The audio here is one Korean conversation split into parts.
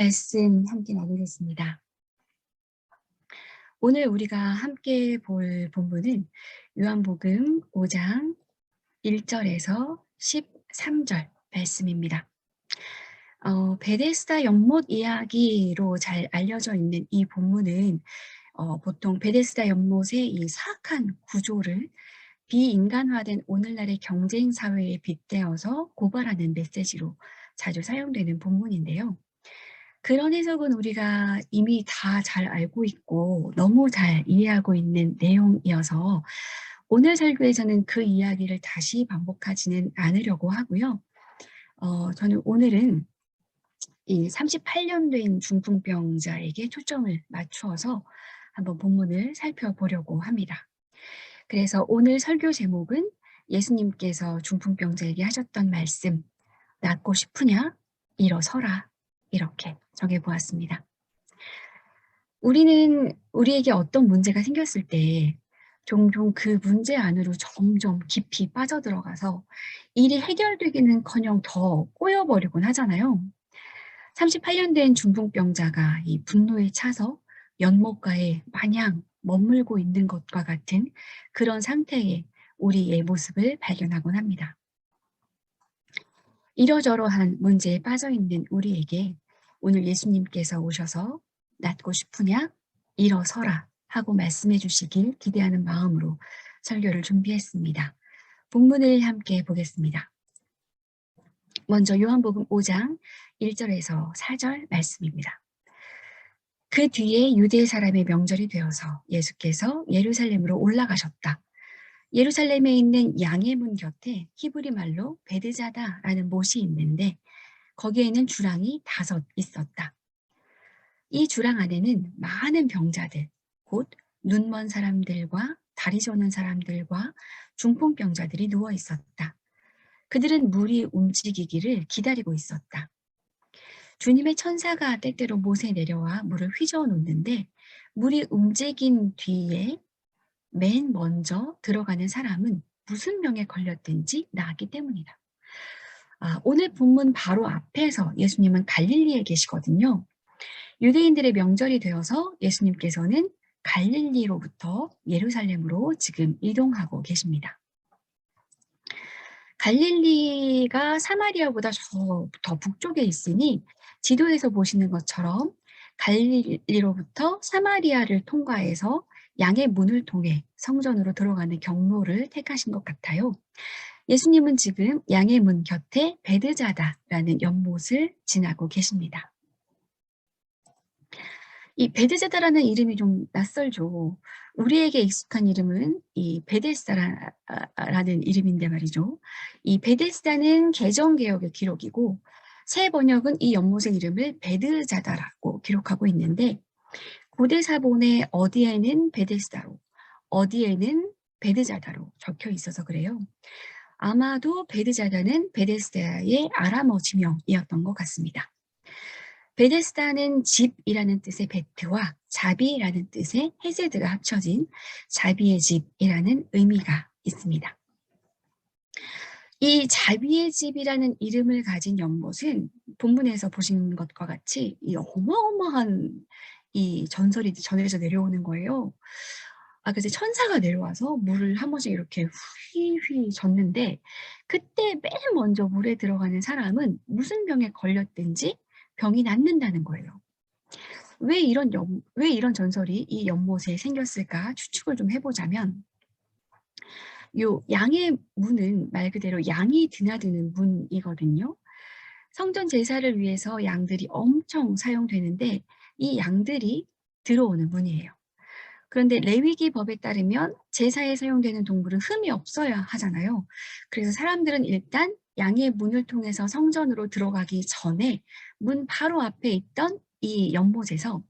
말씀 함께 나누겠습니다. 오늘 우리가 함께 볼 본문은 요한복음 5장 1절에서 13절 말씀입니다. 베데스다 연못 이야기로 잘 알려져 있는 이 본문은 보통 베데스다 연못의 이 사악한 구조를 비인간화된 오늘날의 경쟁 사회에 빗대어서 고발하는 메시지로 자주 사용되는 본문인데요. 그런 해석은 우리가 이미 다 잘 알고 있고 너무 잘 이해하고 있는 내용이어서 오늘 설교에서는 그 이야기를 다시 반복하지는 않으려고 하고요. 저는 오늘은 이 38년 된 중풍병자에게 초점을 맞추어서 한번 본문을 살펴보려고 합니다. 그래서 오늘 설교 제목은 예수님께서 중풍병자에게 하셨던 말씀, 낫고 싶으냐? 일어서라. 이렇게 정해보았습니다. 우리는 우리에게 어떤 문제가 생겼을 때 종종 그 문제 안으로 점점 깊이 빠져들어가서 일이 해결되기는커녕 더 꼬여버리곤 하잖아요. 38년 된 중풍병자가 이 분노에 차서 연못가에 마냥 머물고 있는 것과 같은 그런 상태의 우리의 모습을 발견하곤 합니다. 이러저러한 문제에 빠져있는 우리에게 오늘 예수님께서 오셔서 낫고 싶으냐? 일어서라 하고 말씀해 주시길 기대하는 마음으로 설교를 준비했습니다. 본문을 함께 보겠습니다. 먼저 요한복음 5장 1절에서 4절 말씀입니다. 그 뒤에 유대 사람의 명절이 되어서 예수께서 예루살렘으로 올라가셨다. 예루살렘에 있는 양의 문 곁에 히브리 말로 베드자다라는 못이 있는데 거기에는 주랑이 5 있었다. 이 주랑 안에는 많은 병자들, 곧 눈먼 사람들과 다리 저는 사람들과 중풍병자들이 누워 있었다. 그들은 물이 움직이기를 기다리고 있었다. 주님의 천사가 때때로 못에 내려와 물을 휘저어 놓는데 물이 움직인 뒤에 맨 먼저 들어가는 사람은 무슨 병에 걸렸든지 나았기 때문이다. 오늘 본문 바로 앞에서 예수님은 갈릴리에 계시거든요. 유대인들의 명절이 되어서 예수님께서는 갈릴리로부터 예루살렘으로 지금 이동하고 계십니다. 갈릴리가 사마리아보다 더 북쪽에 있으니 지도에서 보시는 것처럼 갈릴리로부터 사마리아를 통과해서 양의 문을 통해 성전으로 들어가는 경로를 택하신 것 같아요. 예수님은 지금 양의 문 곁에 베드자다라는 연못을 지나고 계십니다. 이 베드자다라는 이름이 좀 낯설죠. 우리에게 익숙한 이름은 이 베데스다라는 이름인데 말이죠. 이 베데스다는 개정개역의 기록이고 새 번역은 이 연못의 이름을 베드자다라고 기록하고 있는데 고대 사본에 어디에는 베데스다로 어디에는 베드자다로 적혀 있어서 그래요. 아마도 베드자다는 베데스다의 아람어 지명이었던 것 같습니다. 베데스다는 집이라는 뜻의 베트와 자비라는 뜻의 헤세드가 합쳐진 자비의 집이라는 의미가 있습니다. 이 자비의 집이라는 이름을 가진 연못은 본문에서 보신 것과 같이 이 어마어마한 이 전설이 전해져 내려오는 거예요. 그래서 천사가 내려와서 물을 한 번씩 이렇게 휘휘 젓는데 그때 맨 먼저 물에 들어가는 사람은 무슨 병에 걸렸든지 병이 낫는다는 거예요. 왜 이런 전설이 이 연못에 생겼을까 추측을 좀 해보자면 요 양의 문은 말 그대로 양이 드나드는 문이거든요. 성전 제사를 위해서 양들이 엄청 사용되는데 이 양들이 들어오는 문이에요. 그런데 레위기 법에 따르면 제사에 사용되는 동물은 흠이 없어야 하잖아요. 그래서 사람들은 일단 양의 문을 통해서 성전으로 들어가기 전에 문 바로 앞에 있던 이 연못에서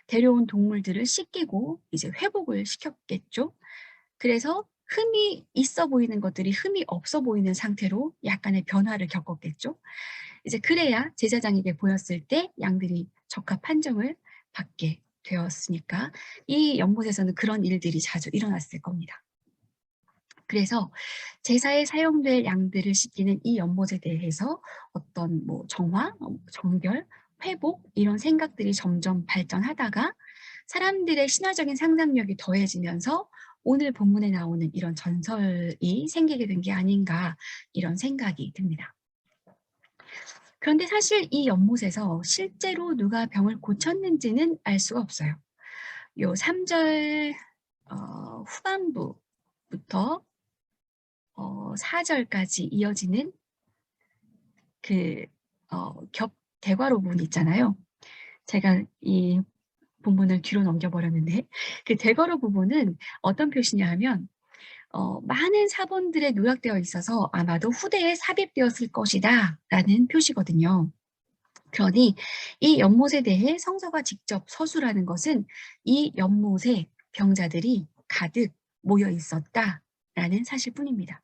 데려온 동물들을 씻기고 이제 회복을 시켰겠죠. 그래서 흠이 있어 보이는 것들이 흠이 없어 보이는 상태로 약간의 변화를 겪었겠죠. 이제 그래야 제사장에게 보였을 때 양들이 적합 판정을 받게 되었으니까 이 연못에서는 그런 일들이 자주 일어났을 겁니다. 그래서 제사에 사용될 양들을 씻기는 이 연못에 대해서 어떤 정화, 정결, 회복 이런 생각들이 점점 발전하다가 사람들의 신화적인 상상력이 더해지면서 오늘 본문에 나오는 이런 전설이 생기게 된 게 아닌가 이런 생각이 듭니다. 그런데 사실 이 연못에서 실제로 누가 병을 고쳤는지는 알 수가 없어요. 요 3절 후반부부터 4절까지 이어지는 그 대괄호 부분 있잖아요. 제가 이 본문을 뒤로 넘겨버렸는데 그 대괄호 부분은 어떤 표시냐 하면 많은 사본들에 누락되어 있어서 아마도 후대에 삽입되었을 것이다 라는 표시거든요. 그러니 이 연못에 대해 성서가 직접 서술하는 것은 이 연못에 병자들이 가득 모여 있었다라는 사실뿐입니다.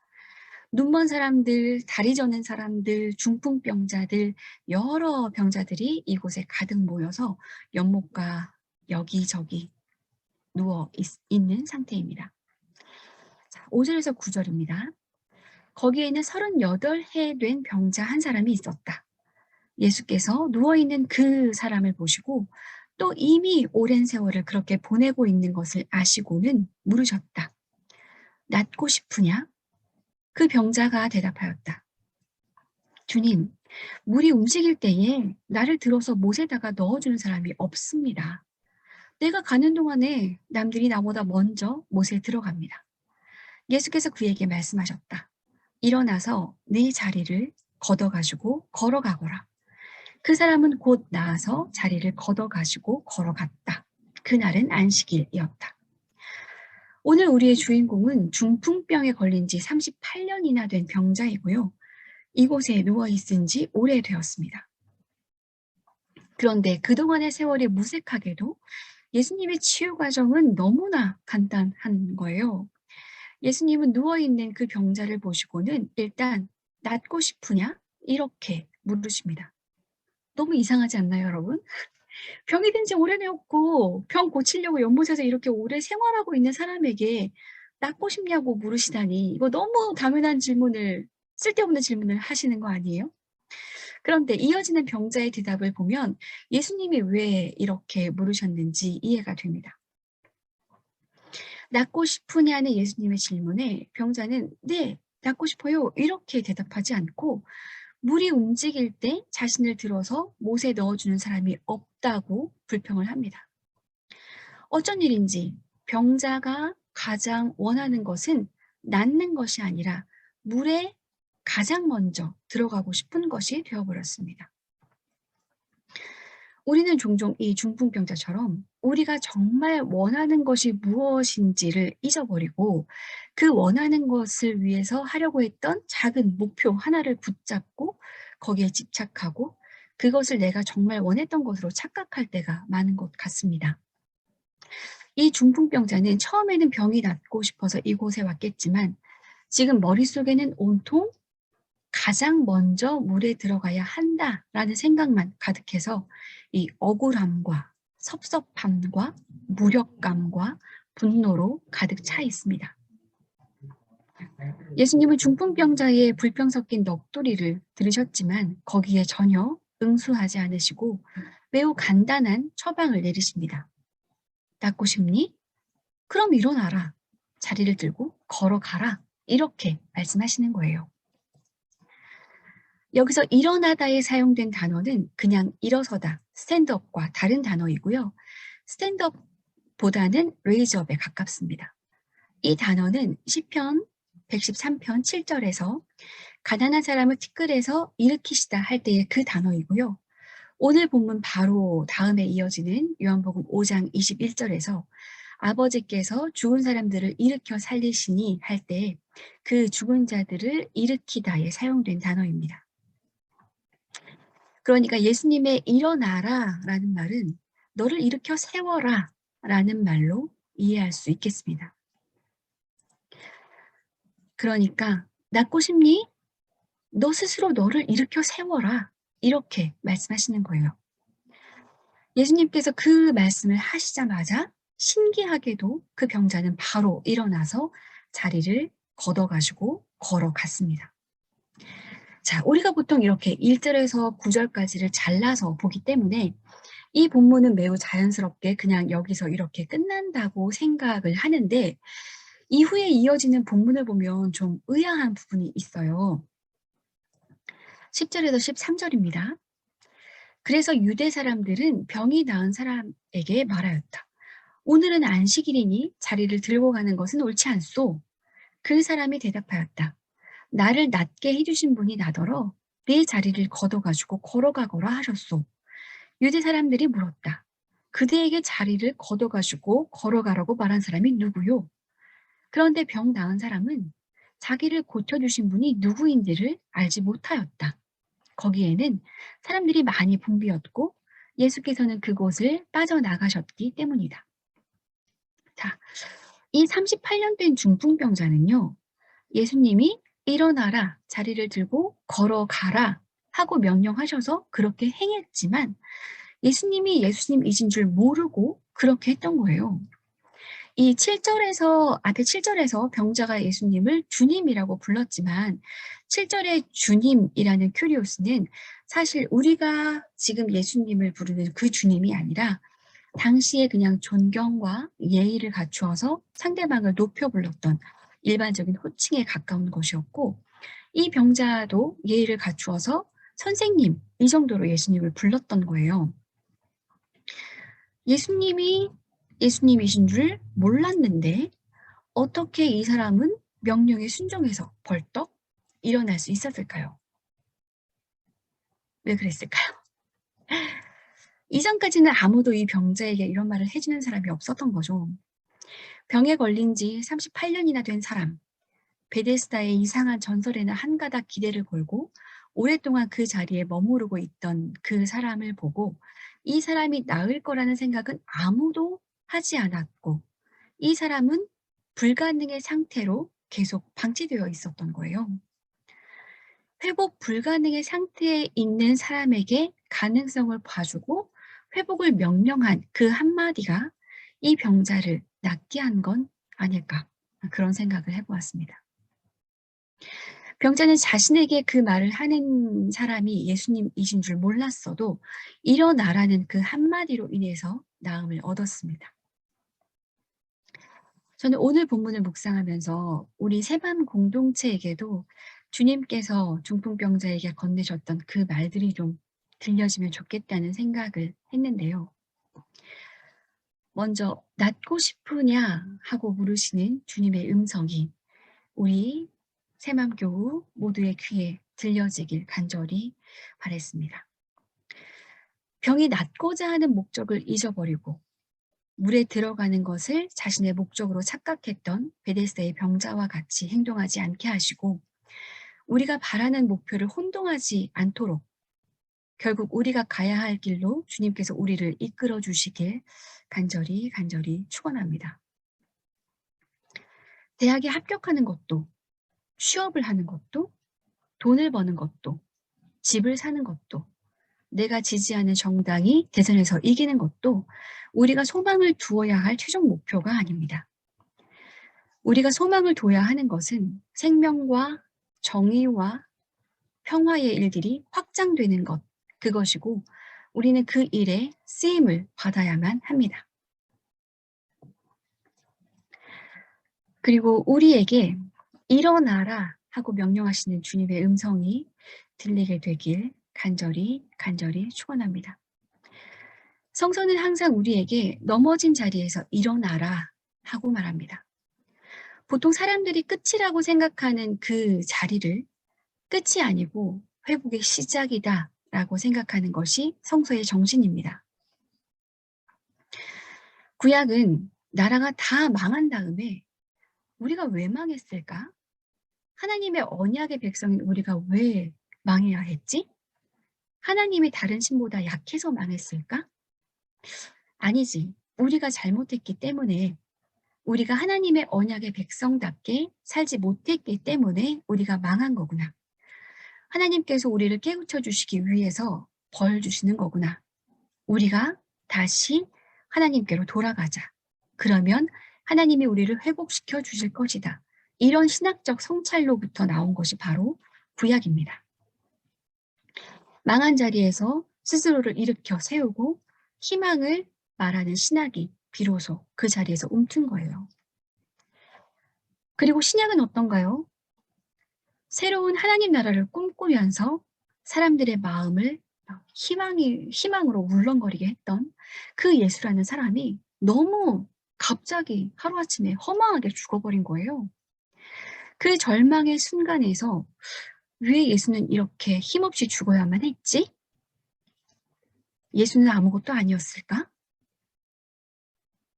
눈먼 사람들, 다리 저는 사람들, 중풍병자들, 여러 병자들이 이곳에 가득 모여서 연못가 여기저기 누워 있는 상태입니다. 자, 5절에서 9절입니다. 거기에는 38해 된 병자 한 사람이 있었다. 예수께서 누워있는 그 사람을 보시고 또 이미 오랜 세월을 그렇게 보내고 있는 것을 아시고는 물으셨다. 낫고 싶으냐? 그 병자가 대답하였다. 주님, 물이 움직일 때에 나를 들어서 못에다가 넣어주는 사람이 없습니다. 내가 가는 동안에 남들이 나보다 먼저 못에 들어갑니다. 예수께서 그에게 말씀하셨다. 일어나서 네 자리를 걷어가지고 걸어가거라. 그 사람은 곧 나아서 자리를 걷어가지고 걸어갔다. 그날은 안식일이었다. 오늘 우리의 주인공은 중풍병에 걸린 지 38년이나 된 병자이고요. 이곳에 누워있은 지 오래되었습니다. 그런데 그동안의 세월이 무색하게도 예수님의 치유 과정은 너무나 간단한 거예요. 예수님은 누워있는 그 병자를 보시고는 일단 낫고 싶으냐? 이렇게 물으십니다. 너무 이상하지 않나요, 여러분? 병이 든 지 오래되었고 병 고치려고 연못에서 이렇게 오래 생활하고 있는 사람에게 낫고 싶냐고 물으시다니 이거 너무 당연한 질문을 쓸데없는 질문을 하시는 거 아니에요? 그런데 이어지는 병자의 대답을 보면 예수님이 왜 이렇게 물으셨는지 이해가 됩니다. 낫고 싶으냐는 예수님의 질문에 병자는 네, 낫고 싶어요 이렇게 대답하지 않고 물이 움직일 때 자신을 들어서 못에 넣어주는 사람이 없다고 불평을 합니다. 어쩐 일인지 병자가 가장 원하는 것은 낫는 것이 아니라 물에 가장 먼저 들어가고 싶은 것이 되어버렸습니다. 우리는 종종 이 중풍병자처럼 우리가 정말 원하는 것이 무엇인지를 잊어버리고 그 원하는 것을 위해서 하려고 했던 작은 목표 하나를 붙잡고 거기에 집착하고 그것을 내가 정말 원했던 것으로 착각할 때가 많은 것 같습니다. 이 중풍병자는 처음에는 병이 낫고 싶어서 이곳에 왔겠지만 지금 머릿속에는 온통 가장 먼저 물에 들어가야 한다라는 생각만 가득해서 이 억울함과 섭섭함과 무력감과 분노로 가득 차 있습니다. 예수님은 중풍병자의 불평 섞인 넋두리를 들으셨지만 거기에 전혀 응수하지 않으시고 매우 간단한 처방을 내리십니다. 낫고 싶니? 그럼 일어나라. 자리를 들고 걸어가라. 이렇게 말씀하시는 거예요. 여기서 일어나다에 사용된 단어는 그냥 일어서다, 스탠드업과 다른 단어이고요. 스탠드업보다는 레이즈업에 가깝습니다. 이 단어는 시편 113편 7절에서 가난한 사람을 티끌에서 일으키시다 할 때의 그 단어이고요. 오늘 본문 바로 다음에 이어지는 요한복음 5장 21절에서 아버지께서 죽은 사람들을 일으켜 살리시니 할 때 그 죽은 자들을 일으키다에 사용된 단어입니다. 그러니까 예수님의 일어나라 라는 말은 너를 일으켜 세워라 라는 말로 이해할 수 있겠습니다. 그러니까 낫고 싶니? 너 스스로 너를 일으켜 세워라 이렇게 말씀하시는 거예요. 예수님께서 그 말씀을 하시자마자 신기하게도 그 병자는 바로 일어나서 자리를 걷어가지고 걸어갔습니다. 자, 우리가 보통 이렇게 1절에서 9절까지를 잘라서 보기 때문에 이 본문은 매우 자연스럽게 그냥 여기서 이렇게 끝난다고 생각을 하는데 이후에 이어지는 본문을 보면 좀 의아한 부분이 있어요. 10절에서 13절입니다. 그래서 유대 사람들은 병이 나은 사람에게 말하였다. 오늘은 안식일이니 자리를 들고 가는 것은 옳지 않소. 그 사람이 대답하였다. 나를 낫게 해주신 분이 나더러 내 자리를 걷어가지고 걸어가거라 하셨소. 유대 사람들이 물었다. 그대에게 자리를 걷어가지고 걸어가라고 말한 사람이 누구요? 그런데 병 나은 사람은 자기를 고쳐주신 분이 누구인지를 알지 못하였다. 거기에는 사람들이 많이 붐비었고 예수께서는 그곳을 빠져나가셨기 때문이다. 자, 이 38년 된 중풍병자는요. 예수님이 일어나라, 자리를 들고 걸어가라 하고 명령하셔서 그렇게 행했지만 예수님이 예수님이신 줄 모르고 그렇게 했던 거예요. 이 7절에서 앞에 7절에서 병자가 예수님을 주님이라고 불렀지만 7절의 주님이라는 큐리오스는 사실 우리가 지금 예수님을 부르는 그 주님이 아니라 당시에 그냥 존경과 예의를 갖추어서 상대방을 높여 불렀던 일반적인 호칭에 가까운 것이었고 이 병자도 예의를 갖추어서 선생님 이 정도로 예수님을 불렀던 거예요. 예수님이 예수님이신 줄 몰랐는데 어떻게 이 사람은 명령에 순종해서 벌떡 일어날 수 있었을까요? 왜 그랬을까요? 이전까지는 아무도 이 병자에게 이런 말을 해주는 사람이 없었던 거죠. 병에 걸린 지 38년이나 된 사람, 베데스다의 이상한 전설에는 한가닥 기대를 걸고 오랫동안 그 자리에 머무르고 있던 그 사람을 보고 이 사람이 나을 거라는 생각은 아무도 하지 않았고 이 사람은 불가능의 상태로 계속 방치되어 있었던 거예요. 회복 불가능의 상태에 있는 사람에게 가능성을 봐주고 회복을 명령한 그 한마디가 이 병자를 낫게 한 건 아닐까 그런 생각을 해보았습니다. 병자는 자신에게 그 말을 하는 사람이 예수님이신 줄 몰랐어도 일어나라는 그 한마디로 인해서 나음을 얻었습니다. 저는 오늘 본문을 묵상하면서 우리 새밤 공동체에게도 주님께서 중풍병자에게 건네셨던 그 말들이 좀 들려지면 좋겠다는 생각을 했는데요. 먼저 낫고 싶으냐 하고 물으시는 주님의 음성이 우리 새맘교우 모두의 귀에 들려지길 간절히 바랬습니다. 병이 낫고자 하는 목적을 잊어버리고 물에 들어가는 것을 자신의 목적으로 착각했던 베데스다의 병자와 같이 행동하지 않게 하시고 우리가 바라는 목표를 혼동하지 않도록 결국 우리가 가야 할 길로 주님께서 우리를 이끌어 주시길 간절히 축원합니다. 대학에 합격하는 것도 취업을 하는 것도 돈을 버는 것도 집을 사는 것도 내가 지지하는 정당이 대선에서 이기는 것도 우리가 소망을 두어야 할 최종 목표가 아닙니다. 우리가 소망을 둬야 하는 것은 생명과 정의와 평화의 일들이 확장되는 것, 그것이고 우리는 그 일에 쓰임을 받아야만 합니다. 그리고 우리에게 일어나라 하고 명령하시는 주님의 음성이 들리게 되길 간절히 축원합니다. 성서는 항상 우리에게 넘어진 자리에서 일어나라 하고 말합니다. 보통 사람들이 끝이라고 생각하는 그 자리를 끝이 아니고 회복의 시작이다 라고 생각하는 것이 성서의 정신입니다. 구약은 나라가 다 망한 다음에 우리가 왜 망했을까? 하나님의 언약의 백성인 우리가 왜 망해야 했지? 하나님이 다른 신보다 약해서 망했을까? 아니지. 우리가 잘못했기 때문에 우리가 하나님의 언약의 백성답게 살지 못했기 때문에 우리가 망한 거구나. 하나님께서 우리를 깨우쳐 주시기 위해서 벌 주시는 거구나. 우리가 다시 하나님께로 돌아가자. 그러면 하나님이 우리를 회복시켜 주실 것이다. 이런 신학적 성찰로부터 나온 것이 바로 구약입니다. 망한 자리에서 스스로를 일으켜 세우고 희망을 말하는 신학이 비로소 그 자리에서 움튼 거예요. 그리고 신약은 어떤가요? 새로운 하나님 나라를 꿈꾸면서 사람들의 마음을 희망으로 울렁거리게 했던 그 예수라는 사람이 너무 갑자기 하루아침에 허망하게 죽어버린 거예요. 그 절망의 순간에서 왜 예수는 이렇게 힘없이 죽어야만 했지? 예수는 아무것도 아니었을까?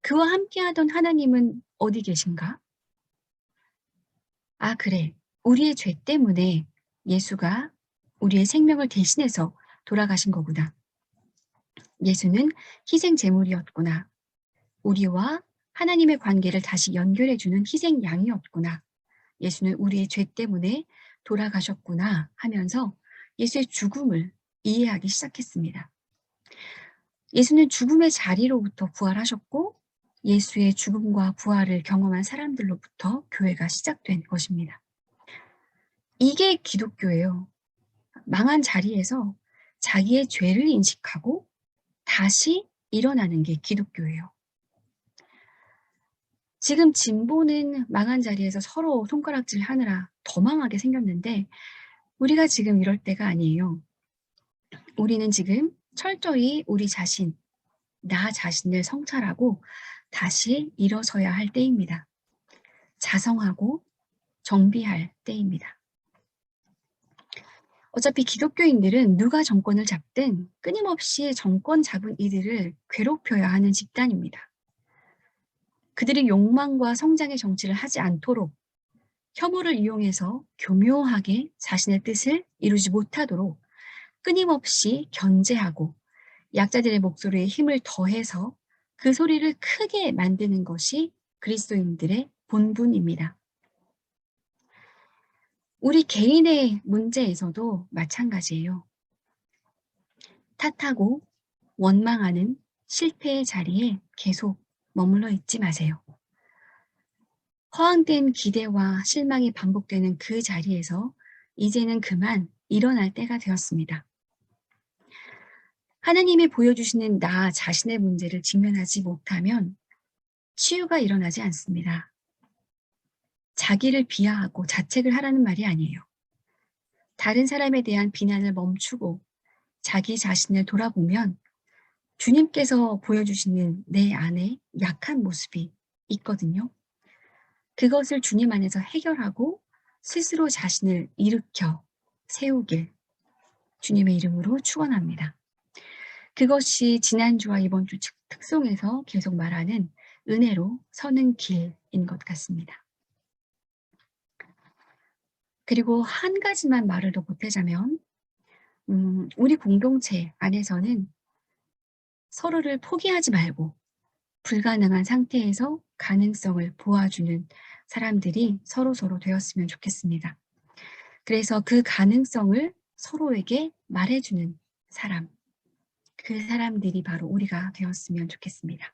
그와 함께하던 하나님은 어디 계신가? 아, 그래. 우리의 죄 때문에 예수가 우리의 생명을 대신해서 돌아가신 거구나. 예수는 희생 제물이었구나. 우리와 하나님의 관계를 다시 연결해주는 희생 양이었구나. 예수는 우리의 죄 때문에 돌아가셨구나 하면서 예수의 죽음을 이해하기 시작했습니다. 예수는 죽음의 자리로부터 부활하셨고 예수의 죽음과 부활을 경험한 사람들로부터 교회가 시작된 것입니다. 이게 기독교예요. 망한 자리에서 자기의 죄를 인식하고 다시 일어나는 게 기독교예요. 지금 진보는 망한 자리에서 서로 손가락질 하느라 더 망하게 생겼는데 우리가 지금 이럴 때가 아니에요. 우리는 지금 철저히 우리 자신, 나 자신을 성찰하고 다시 일어서야 할 때입니다. 자성하고 정비할 때입니다. 어차피 기독교인들은 누가 정권을 잡든 끊임없이 정권 잡은 이들을 괴롭혀야 하는 집단입니다. 그들이 욕망과 성장의 정치를 하지 않도록 혐오를 이용해서 교묘하게 자신의 뜻을 이루지 못하도록 끊임없이 견제하고 약자들의 목소리에 힘을 더해서 그 소리를 크게 만드는 것이 그리스도인들의 본분입니다. 우리 개인의 문제에서도 마찬가지예요. 탓하고 원망하는 실패의 자리에 계속 머물러 있지 마세요. 허황된 기대와 실망이 반복되는 그 자리에서 이제는 그만 일어날 때가 되었습니다. 하나님이 보여주시는 나 자신의 문제를 직면하지 못하면 치유가 일어나지 않습니다. 자기를 비하하고 자책을 하라는 말이 아니에요. 다른 사람에 대한 비난을 멈추고 자기 자신을 돌아보면 주님께서 보여주시는 내 안에 약한 모습이 있거든요. 그것을 주님 안에서 해결하고 스스로 자신을 일으켜 세우길 주님의 이름으로 축원합니다. 그것이 지난주와 이번 주 특송에서 계속 말하는 은혜로 서는 길인 것 같습니다. 그리고 한 가지만 말을 더 보태자면 우리 공동체 안에서는 서로를 포기하지 말고 불가능한 상태에서 가능성을 보아주는 사람들이 서로서로 되었으면 좋겠습니다. 그래서 그 가능성을 서로에게 말해주는 사람, 그 사람들이 바로 우리가 되었으면 좋겠습니다.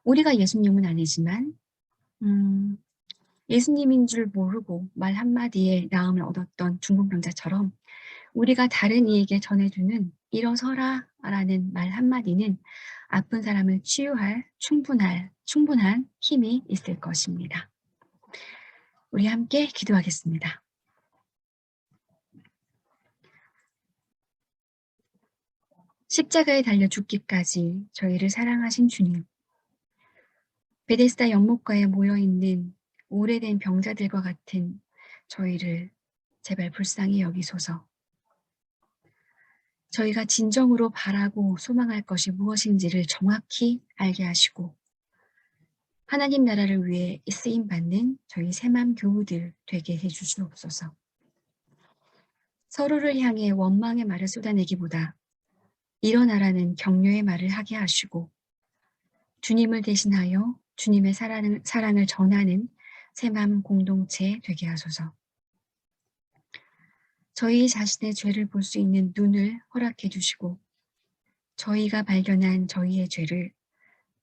우리가 예수님은 아니지만 예수님인 줄 모르고 말 한마디에 나음을 얻었던 중풍병자처럼 우리가 다른 이에게 전해주는 일어서라 라는 말 한마디는 아픈 사람을 치유할 충분한 힘이 있을 것입니다. 우리 함께 기도하겠습니다. 십자가에 달려 죽기까지 저희를 사랑하신 주님, 베데스다 연못가에 모여있는 오래된 병자들과 같은 저희를 제발 불쌍히 여기소서. 저희가 진정으로 바라고 소망할 것이 무엇인지를 정확히 알게 하시고 하나님 나라를 위해 쓰임받는 저희 새맘 교우들 되게 해주시옵소서. 서로를 향해 원망의 말을 쏟아내기보다 일어나라는 격려의 말을 하게 하시고 주님을 대신하여 주님의 사랑을 전하는 새맘 공동체 되게 하소서. 저희 자신의 죄를 볼 수 있는 눈을 허락해 주시고 저희가 발견한 저희의 죄를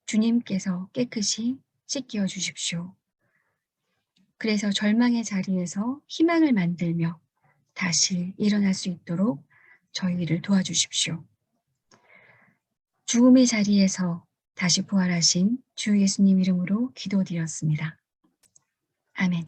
주님께서 깨끗이 씻겨 주십시오. 그래서 절망의 자리에서 희망을 만들며 다시 일어날 수 있도록 저희를 도와주십시오. 죽음의 자리에서 다시 부활하신 주 예수님 이름으로 기도드렸습니다. 아멘.